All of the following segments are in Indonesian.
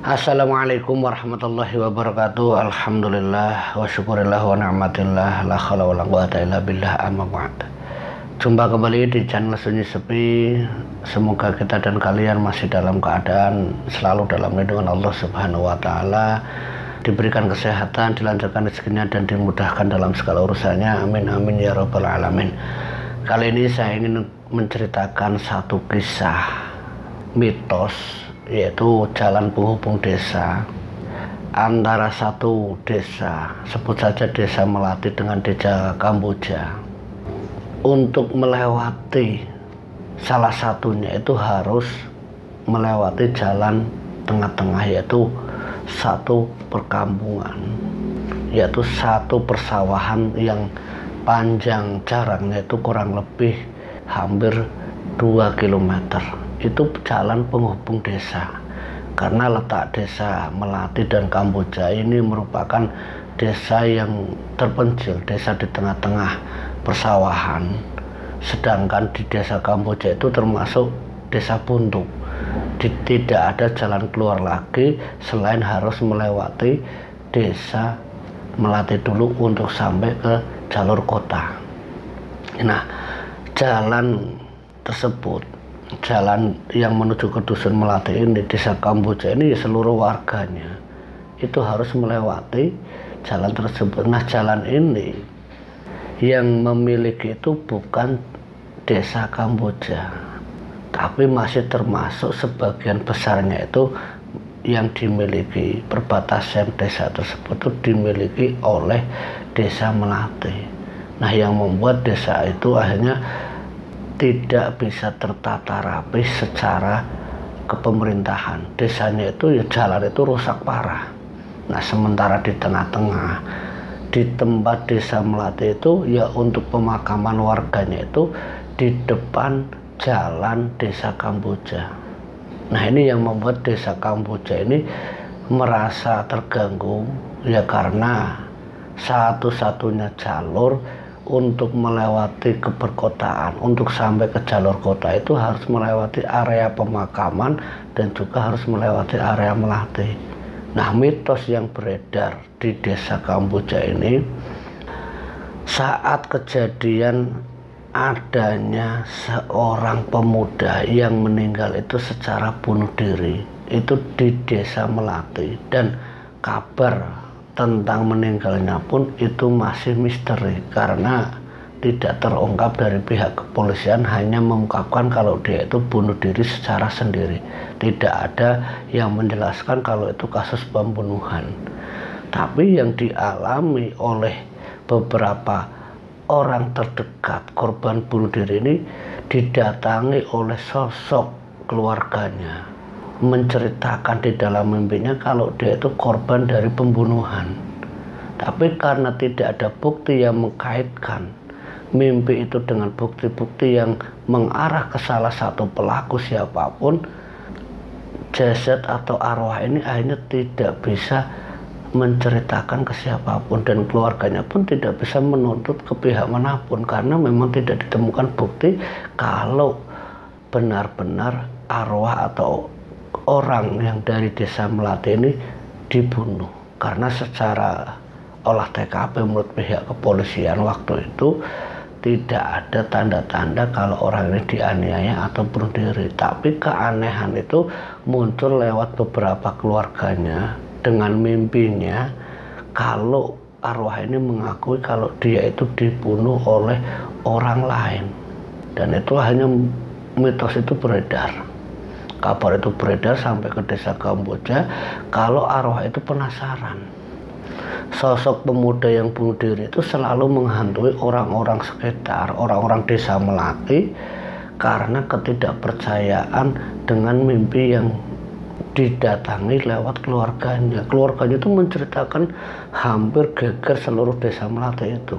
Assalamualaikum warahmatullahi wabarakatuh. Alhamdulillah wa syukurillah wa ni'matillah, la khala wa la quwata illa billah, amma ba'd. Jumpa kembali di channel Sunyi Sepi. Semoga kita dan kalian masih dalam keadaan selalu dalam lindungan Allah Subhanahu wa taala, diberikan kesehatan, dilancarkan rezekinya, dan dimudahkan dalam segala urusannya. Amin amin ya rabbal alamin. Kali ini saya ingin menceritakan satu kisah mitos, yaitu jalan penghubung desa antara satu desa, sebut saja desa Melati, dengan desa Kamboja. Untuk melewati salah satunya itu harus melewati jalan tengah-tengah, yaitu satu perkampungan, yaitu satu persawahan yang panjang jaraknya itu kurang lebih hampir 2 km. Itu jalan penghubung desa, karena letak desa Melati dan Kamboja ini merupakan desa yang terpencil, desa di tengah-tengah persawahan. Sedangkan di desa Kamboja itu termasuk desa buntu, tidak ada jalan keluar lagi selain harus melewati desa Melati dulu untuk sampai ke jalur kota. Nah, jalan tersebut, jalan yang menuju ke dusun Melati ini, desa Kamboja ini, seluruh warganya itu harus melewati jalan tersebut. Nah, jalan ini yang memiliki itu bukan desa Kamboja, tapi masih termasuk sebagian besarnya itu yang dimiliki, perbatasan desa tersebut itu dimiliki oleh desa Melati. Nah, yang membuat desa itu akhirnya tidak bisa tertata rapi secara kepemerintahan. Desanya itu ya jalan itu rusak parah. Nah, sementara di tengah-tengah, di tempat desa Melati itu ya untuk pemakaman warganya itu di depan jalan desa Kamboja. Nah, ini yang membuat desa Kamboja ini merasa terganggu, ya karena satu-satunya jalur untuk melewati ke perkotaan, untuk sampai ke jalur kota itu harus melewati area pemakaman dan juga harus melewati area Melati. Nah, mitos yang beredar di desa Kamboja ini, saat kejadian adanya seorang pemuda yang meninggal itu secara bunuh diri itu di desa Melati, dan kabar tentang meninggalnya pun itu masih misteri karena tidak terungkap dari pihak kepolisian, hanya mengungkapkan kalau dia itu bunuh diri secara sendiri. Tidak ada yang menjelaskan kalau itu kasus pembunuhan. Tapi yang dialami oleh beberapa orang terdekat korban bunuh diri ini, didatangi oleh sosok keluarganya, menceritakan di dalam mimpinya kalau dia itu korban dari pembunuhan. Tapi karena tidak ada bukti yang mengkaitkan mimpi itu dengan bukti-bukti yang mengarah ke salah satu pelaku siapapun, jasad atau arwah ini akhirnya tidak bisa menceritakan ke siapapun, dan keluarganya pun tidak bisa menuntut ke pihak manapun karena memang tidak ditemukan bukti kalau benar-benar arwah atau orang yang dari desa Melati ini dibunuh. Karena secara olah TKP menurut pihak kepolisian waktu itu tidak ada tanda-tanda kalau orang ini dianiaya atau bunuh diri. Tapi keanehan itu muncul lewat beberapa keluarganya dengan mimpinya kalau arwah ini mengakui kalau dia itu dibunuh oleh orang lain. Dan itu hanya mitos itu beredar. Kabar itu beredar sampai ke desa Kamboja kalau arwah itu penasaran. Sosok pemuda yang bunuh diri itu selalu menghantui orang-orang sekitar, orang-orang desa Melati, karena ketidakpercayaan dengan mimpi yang didatangi lewat keluarganya. Keluarganya itu menceritakan hampir geger seluruh desa Melati itu.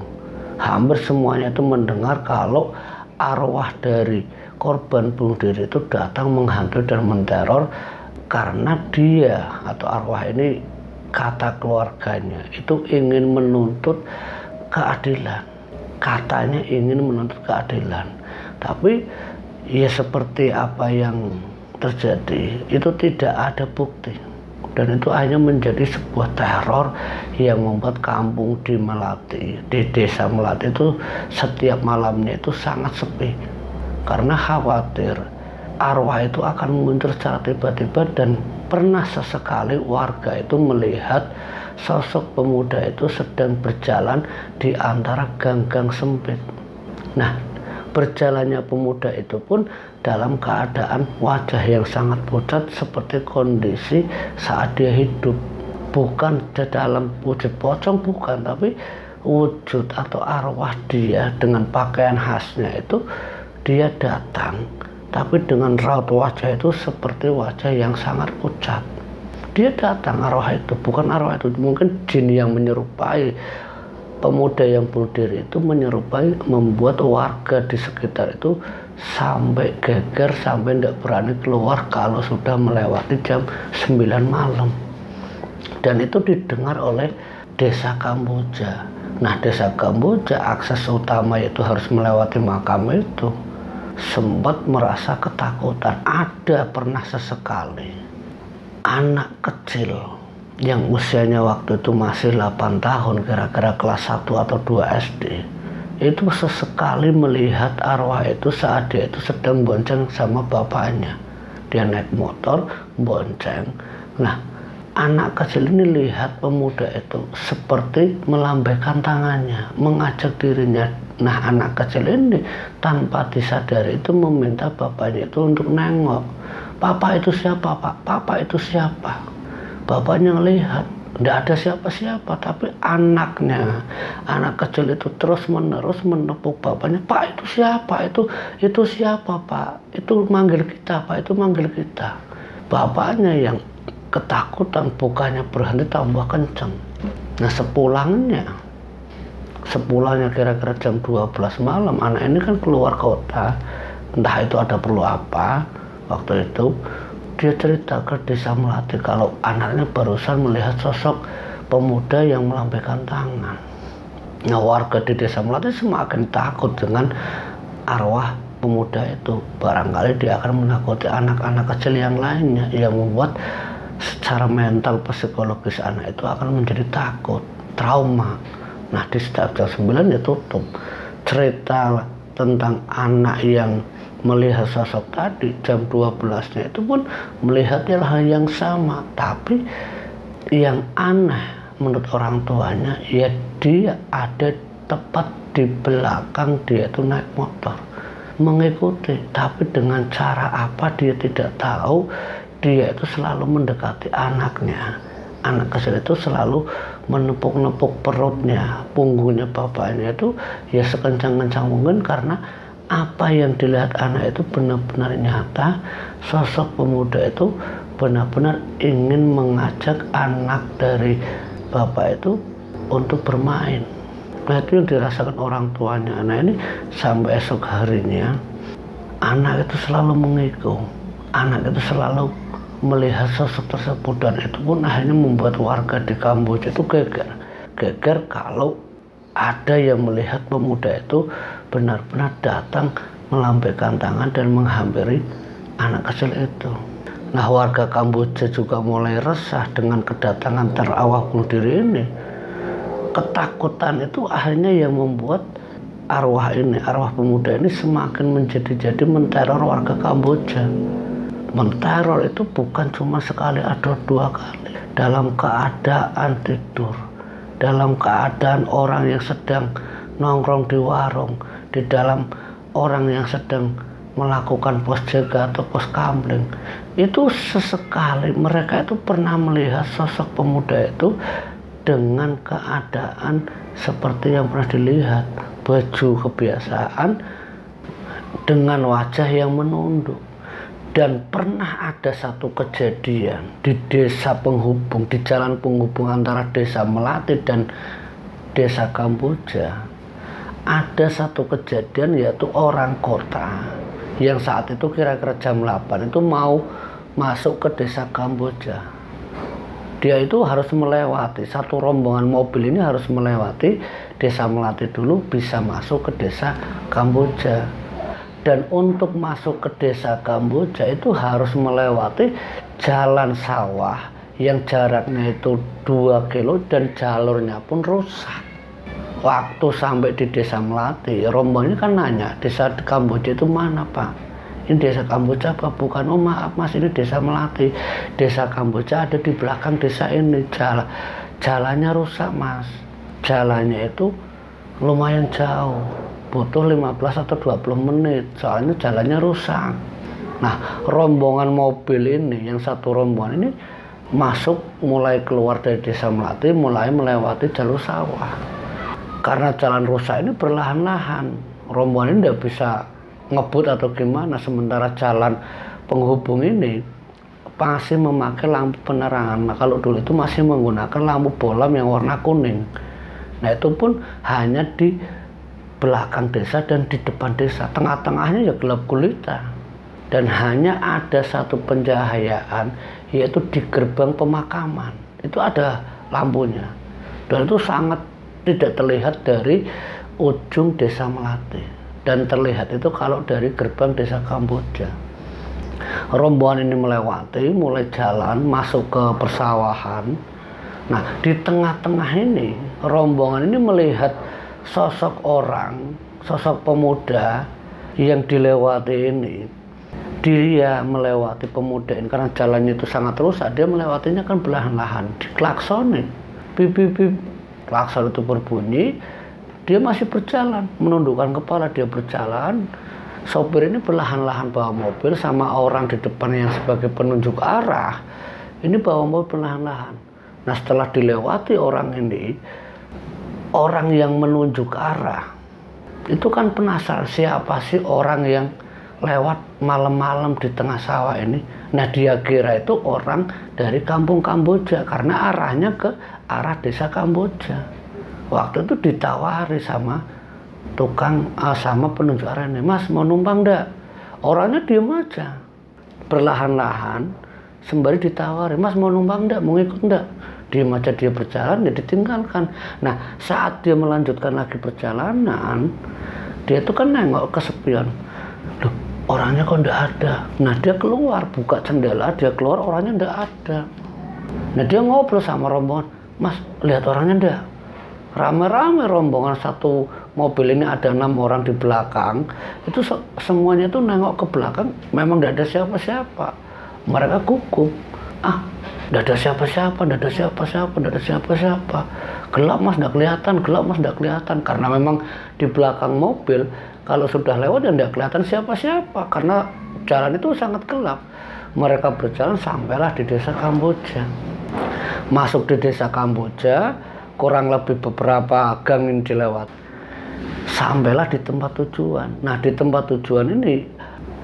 Hampir semuanya itu mendengar kalau arwah dari korban bunuh diri itu datang menghantui dan menteror karena dia atau arwah ini, kata keluarganya, itu ingin menuntut keadilan. Katanya ingin menuntut keadilan. Tapi ya seperti apa yang terjadi itu tidak ada bukti. dan itu akhirnya menjadi sebuah teror yang membuat kampung di Melati, di desa Melati itu setiap malamnya itu sangat sepi karena khawatir arwah itu akan muncul secara tiba-tiba. Dan pernah sesekali warga itu melihat sosok pemuda itu sedang berjalan di antara gang-gang sempit. Nah, berjalannya pemuda itu pun dalam keadaan wajah yang sangat pucat seperti kondisi saat dia hidup. Bukan dalam wujud pocong, bukan, tapi wujud atau arwah dia dengan pakaian khasnya itu dia datang, tapi dengan raut wajah itu seperti wajah yang sangat pucat. Dia datang, arwah itu, bukan arwah itu, mungkin jin yang menyerupai pemuda yang bunuh diri itu, menyerupai, membuat warga di sekitar itu sampai geger, sampai tidak berani keluar kalau sudah melewati jam 9 malam. Dan itu didengar oleh desa Kamboja. Nah, desa Kamboja akses utama itu harus melewati makam itu, sempat merasa ketakutan. Ada pernah sesekali anak kecil yang usianya waktu itu masih 8 tahun, kira-kira kelas 1 atau 2 SD, itu sesekali melihat arwah itu saat dia itu sedang bonceng sama bapaknya. Dia naik motor, bonceng. Nah, anak kecil ini lihat pemuda itu seperti melambaikan tangannya, mengajak dirinya. Nah, anak kecil ini tanpa disadari itu meminta bapaknya itu untuk nengok. Papa itu siapa, Pak? Papa itu siapa? Bapaknya ngelihat, tidak ada siapa-siapa, tapi anaknya, anak kecil itu terus-menerus menepuk bapaknya. Pak, itu siapa? Itu siapa, Pak? Itu manggil kita, Pak. Itu manggil kita. Bapaknya yang ketakutan bukannya berhenti, tambah kenceng. Nah, sepulangnya kira-kira jam 12 malam, anak ini kan keluar kota, entah itu ada perlu apa. Waktu itu dia cerita ke desa Melati kalau anaknya barusan melihat sosok pemuda yang melambaikan tangan. Nah, warga di desa Melati semakin takut dengan arwah pemuda itu. Barangkali dia akan menakuti anak-anak kecil yang lainnya, yang membuat secara mental psikologis anak itu akan menjadi takut, trauma. Nah, di setiap jam 9 dia tutup. Cerita tentang anak yang melihat sosok tadi jam 12-nya itu pun melihatnya hal yang sama, tapi yang aneh menurut orang tuanya ya dia ada tepat di belakang dia itu naik motor mengikuti, tapi dengan cara apa dia tidak tahu. Dia itu selalu mendekati anaknya. Anak kecil itu selalu menepuk-nepuk perutnya, punggungnya bapaknya itu ya sekencang-kencang mungkin, karena apa yang dilihat anak itu benar-benar nyata. Sosok pemuda itu benar-benar ingin mengajak anak dari bapak itu untuk bermain. Nah, itu yang dirasakan orang tuanya. Nah, ini sampai esok harinya anak itu selalu mengikut. Anak itu selalu melihat sosok tersebut, dan itu pun akhirnya membuat warga di Kamboja itu geger kalau ada yang melihat pemuda itu benar-benar datang melambaikan tangan dan menghampiri anak kecil itu. Nah, warga Kamboja juga mulai resah dengan kedatangan arwah bunuh diri ini. Ketakutan itu akhirnya yang membuat arwah pemuda ini semakin menjadi menteror warga Kamboja. Menteror itu bukan cuma sekali atau 2 kali. Dalam keadaan tidur, dalam keadaan orang yang sedang nongkrong di warung, di dalam orang yang sedang melakukan pos jaga atau pos kamling, itu sesekali mereka itu pernah melihat sosok pemuda itu dengan keadaan seperti yang pernah dilihat, baju kebiasaan dengan wajah yang menunduk. Dan pernah ada satu kejadian di desa penghubung, di jalan penghubung antara desa Melati dan desa Kamboja. Ada satu kejadian, yaitu orang kota yang saat itu kira-kira jam 8 itu mau masuk ke desa Kamboja. Dia itu harus melewati, satu rombongan mobil ini harus melewati desa Melati dulu bisa masuk ke desa Kamboja. Dan untuk masuk ke desa Kamboja itu harus melewati jalan sawah yang jaraknya itu 2 kilo dan jalurnya pun rusak. Waktu sampai di desa Melati, rombongan ini kan nanya, desa Kamboja itu mana Pak? Ini desa Kamboja apa? Bukan. Oh maaf Mas, ini desa Melati. Desa Kamboja ada di belakang desa ini. Jalannya rusak Mas. Jalannya itu lumayan jauh, butuh 15 atau 20 menit, soalnya jalannya rusak. Nah, rombongan mobil ini, yang satu rombongan ini masuk mulai keluar dari desa Melati, mulai melewati jalur sawah. Karena jalan rusak ini berlahan-lahan, rombongan ini tidak bisa ngebut atau gimana, sementara jalan penghubung ini masih memakai lampu penerangan. Nah, kalau dulu itu masih menggunakan lampu bolam yang warna kuning. Nah, itu pun hanya di belakang desa dan di depan desa. Tengah-tengahnya ya gelap gulita. Dan hanya ada satu pencahayaan, yaitu di gerbang pemakaman. Itu ada lampunya. Dan itu sangat tidak terlihat dari ujung desa Melati. Dan terlihat itu kalau dari gerbang desa Kamboja. Rombongan ini melewati, mulai jalan, masuk ke persawahan. Nah, di tengah-tengah ini, rombongan ini melihat sosok orang, sosok pemuda yang dilewati ini. Dia melewati pemuda ini, karena jalannya itu sangat rusak, dia melewatinya kan belahan-lahan, diklaksonin. Bip, bip, bip. Klakson itu berbunyi, dia masih berjalan, menundukkan kepala, dia berjalan. Sopir ini perlahan-lahan bawa mobil, sama orang di depan yang sebagai penunjuk arah ini bawa mobil perlahan-lahan. Nah, setelah dilewati orang ini, orang yang menunjuk arah itu kan penasaran, siapa sih orang yang lewat malam-malam di tengah sawah ini. Nah, dia kira itu orang dari kampung Kamboja karena arahnya ke arah desa Kamboja. Waktu itu ditawari sama sama penunjuk arah ini, Mas mau numpang enggak? Orangnya diem aja, perlahan-lahan sembari ditawari, Mas mau numpang enggak, mau ikut enggak? Diem aja, dia berjalan, dia ditinggalkan. Nah, saat dia melanjutkan lagi perjalanan, dia tuh kan nengok kesepian, loh orangnya kok enggak ada. Nah, dia keluar, buka jendela, dia keluar, orangnya enggak ada. Nah, dia ngobrol sama rombongan, Mas lihat orangnya enggak? Rame-rame rombongan satu mobil ini, ada 6 orang di belakang, itu semuanya tuh nengok ke belakang, memang tidak ada siapa-siapa. Mereka gugup, tidak ada siapa-siapa, tidak ada siapa-siapa, tidak ada siapa-siapa. Gelap Mas, tidak kelihatan, gelap Mas, tidak kelihatan. Karena memang di belakang mobil, kalau sudah lewat ya tidak kelihatan siapa-siapa, karena jalan itu sangat gelap. Mereka berjalan sampailah di desa Kamboja. Masuk di desa Kamboja, kurang lebih beberapa gang ini dilewat, sampailah di tempat tujuan. Nah, di tempat tujuan ini,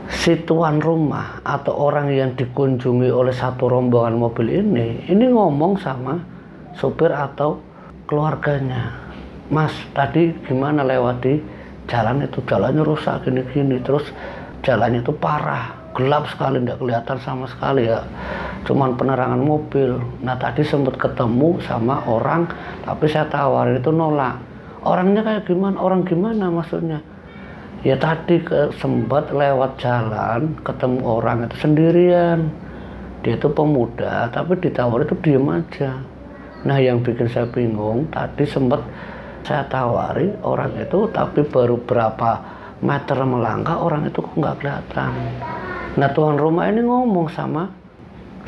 si tuan rumah atau orang yang dikunjungi oleh satu rombongan mobil ini ngomong sama sopir atau keluarganya, Mas tadi gimana lewat di jalan itu, jalannya rusak gini-gini, terus jalannya itu parah, gelap sekali, tidak kelihatan sama sekali ya, cuman penerangan mobil. Nah, tadi sempat ketemu sama orang, tapi saya tawarin itu nolak. Orangnya kayak gimana? Orang gimana maksudnya? Ya tadi sempat lewat jalan, ketemu orang itu sendirian. Dia itu pemuda, tapi ditawar itu diem aja. Nah, yang bikin saya bingung, tadi sempat saya tawari orang itu, tapi baru berapa meter melangkah, orang itu kok nggak kelihatan. Nah, tuan rumah ini ngomong sama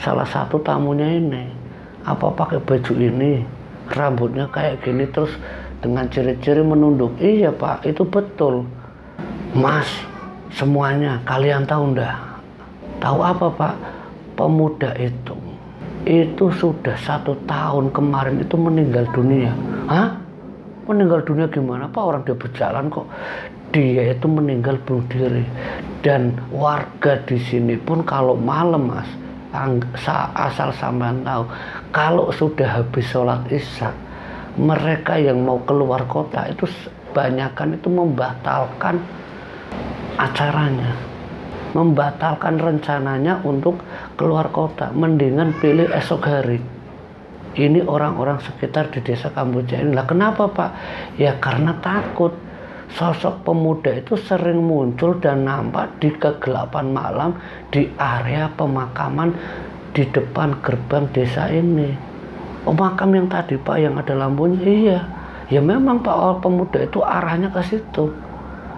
salah satu tamunya ini, apa pakai baju ini, rambutnya kayak gini, terus dengan ciri-ciri menunduk. Iya Pak, itu betul. Mas, semuanya kalian tahu ndak? Tahu apa Pak? Pemuda itu sudah 1 tahun kemarin itu meninggal dunia. Hah? Meninggal dunia gimana Pak? Orang dia berjalan kok. Dia itu meninggal bunuh diri. Dan warga di sini pun kalau malam Mas, asal sampean tahu, kalau sudah habis sholat isya, mereka yang mau keluar kota itu banyakan itu membatalkan acaranya, membatalkan rencananya untuk keluar kota, mendingan pilih esok hari. Ini orang-orang sekitar di desa Kamboja ini. Lah kenapa Pak? Ya karena takut sosok pemuda itu sering muncul dan nampak di kegelapan malam di area pemakaman di depan gerbang desa ini. Oh, makam yang tadi Pak yang ada lampunya, iya. Ya memang Pak, pemuda itu arahnya ke situ.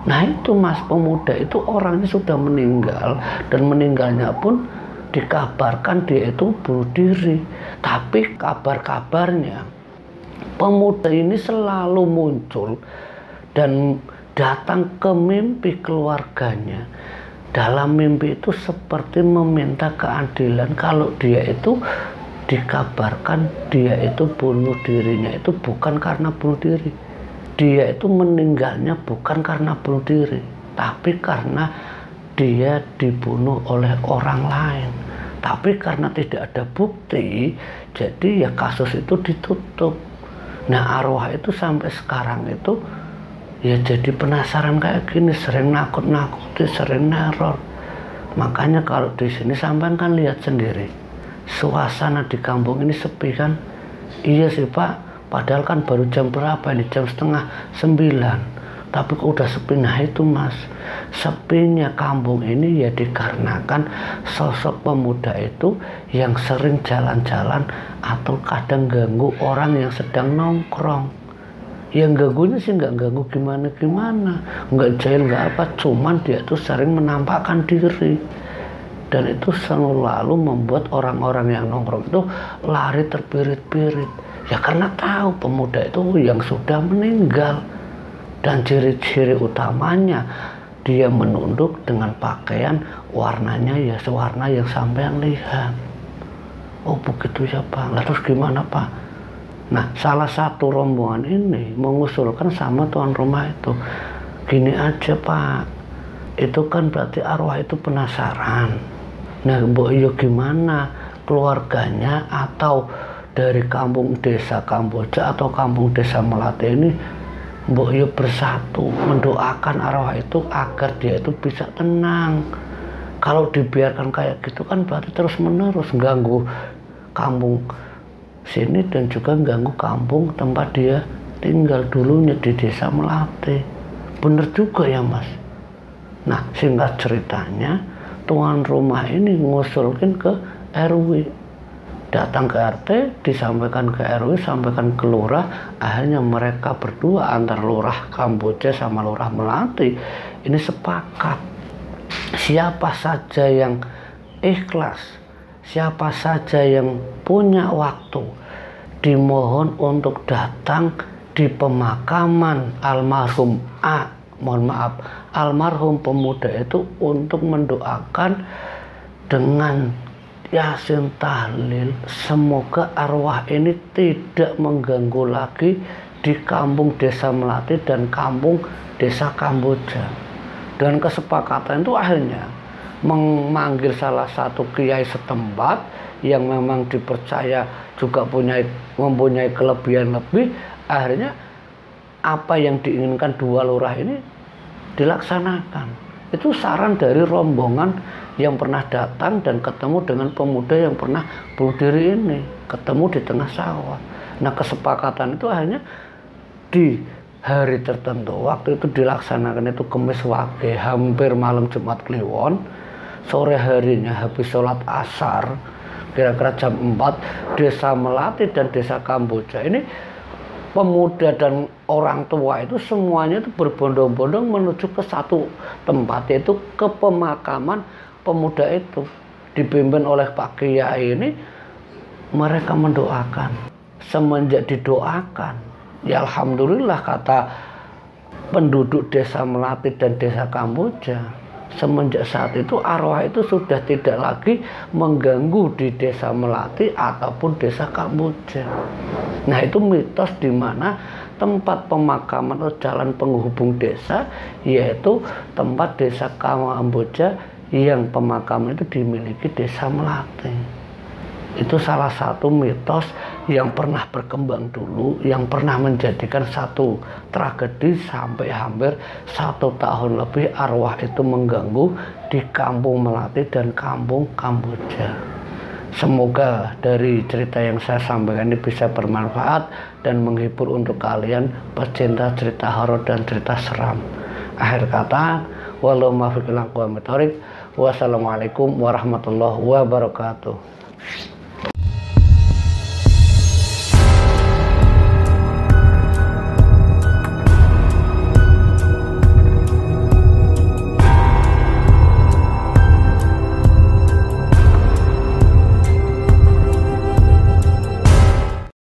Nah itu Mas, pemuda itu orangnya sudah meninggal, dan meninggalnya pun dikabarkan dia itu bunuh diri. Tapi kabar-kabarnya pemuda ini selalu muncul dan datang ke mimpi keluarganya. Dalam mimpi itu seperti meminta keadilan kalau dia itu dikabarkan dia itu bunuh dirinya itu bukan karena bunuh diri. Dia itu meninggalnya bukan karena bunuh diri, tapi karena dia dibunuh oleh orang lain. Tapi karena tidak ada bukti, jadi ya kasus itu ditutup. Nah arwah itu sampai sekarang itu ya jadi penasaran kayak gini, sering nakut-nakuti, sering neror. Makanya kalau di sini sampean kan lihat sendiri, suasana di kampung ini sepi kan? Iya sih Pak, padahal kan baru jam berapa ini, jam 8:30, tapi kok udah sepi. Nah itu Mas, sepinya kampung ini ya dikarenakan sosok pemuda itu yang sering jalan-jalan atau kadang ganggu orang yang sedang nongkrong. Yang ganggunya sih nggak ganggu gimana-gimana, nggak jahil nggak apa, cuman dia tuh sering menampakkan diri. Dan itu selalu membuat orang-orang yang nongkrong itu lari terpirit-pirit. Ya karena tahu pemuda itu yang sudah meninggal. Dan ciri-ciri utamanya dia menunduk dengan pakaian warnanya ya sewarna yang sampean lihat. Oh begitu ya Pak. Lalu terus gimana Pak? Nah salah satu rombongan ini mengusulkan sama tuan rumah itu, gini aja Pak, itu kan berarti arwah itu penasaran. Nah Mbok Iyo gimana keluarganya atau dari kampung desa Kamboja atau kampung desa Melati ini, Mbok Iyo bersatu mendoakan arwah itu agar dia itu bisa tenang. Kalau dibiarkan kayak gitu kan berarti terus menerus ganggu kampung sini dan juga ganggu kampung tempat dia tinggal dulunya di desa Melati. Bener juga ya Mas. Nah singkat ceritanya, tuan rumah ini ngusulkin ke RW, datang ke RT, disampaikan ke RW, sampaikan ke lurah. Akhirnya mereka berdua antar lurah Kamboja sama lurah Melati ini sepakat, siapa saja yang ikhlas, siapa saja yang punya waktu, dimohon untuk datang di pemakaman almarhum A, mohon maaf, almarhum pemuda itu untuk mendoakan dengan Yasin tahlil, semoga arwah ini tidak mengganggu lagi di kampung desa Melati dan kampung desa Kamboja. Dan kesepakatan itu akhirnya memanggil salah satu kiai setempat yang memang dipercaya juga mempunyai kelebihan lebih. Akhirnya apa yang diinginkan dua lurah ini dilaksanakan. Itu saran dari rombongan yang pernah datang dan ketemu dengan pemuda yang pernah bunuh diri ini, ketemu di tengah sawah. Nah kesepakatan itu akhirnya di hari tertentu, waktu itu dilaksanakan itu Kemis Wage, hampir malam Jumat Kliwon. Sore harinya habis sholat asar, kira-kira jam 4, desa Melati dan desa Kamboja ini, pemuda dan orang tua itu semuanya itu berbondong-bondong menuju ke satu tempat, yaitu ke pemakaman pemuda itu. Dipimpin oleh Pak Kiai ini, mereka mendoakan. Semenjak didoakan, ya alhamdulillah kata penduduk desa Melati dan desa Kamboja, semenjak saat itu arwah itu sudah tidak lagi mengganggu di desa Melati ataupun desa Kamboja. Nah itu mitos di mana tempat pemakaman atau jalan penghubung desa, yaitu tempat desa Kamboja yang pemakaman itu dimiliki desa Melati. Itu salah satu mitos yang pernah berkembang dulu, yang pernah menjadikan satu tragedi sampai hampir 1 tahun lebih arwah itu mengganggu di kampung Melati dan kampung Kamboja. Semoga dari cerita yang saya sampaikan ini bisa bermanfaat dan menghibur untuk kalian pecinta cerita horor dan cerita seram. Akhir kata, wassalamualaikum warahmatullahi wabarakatuh.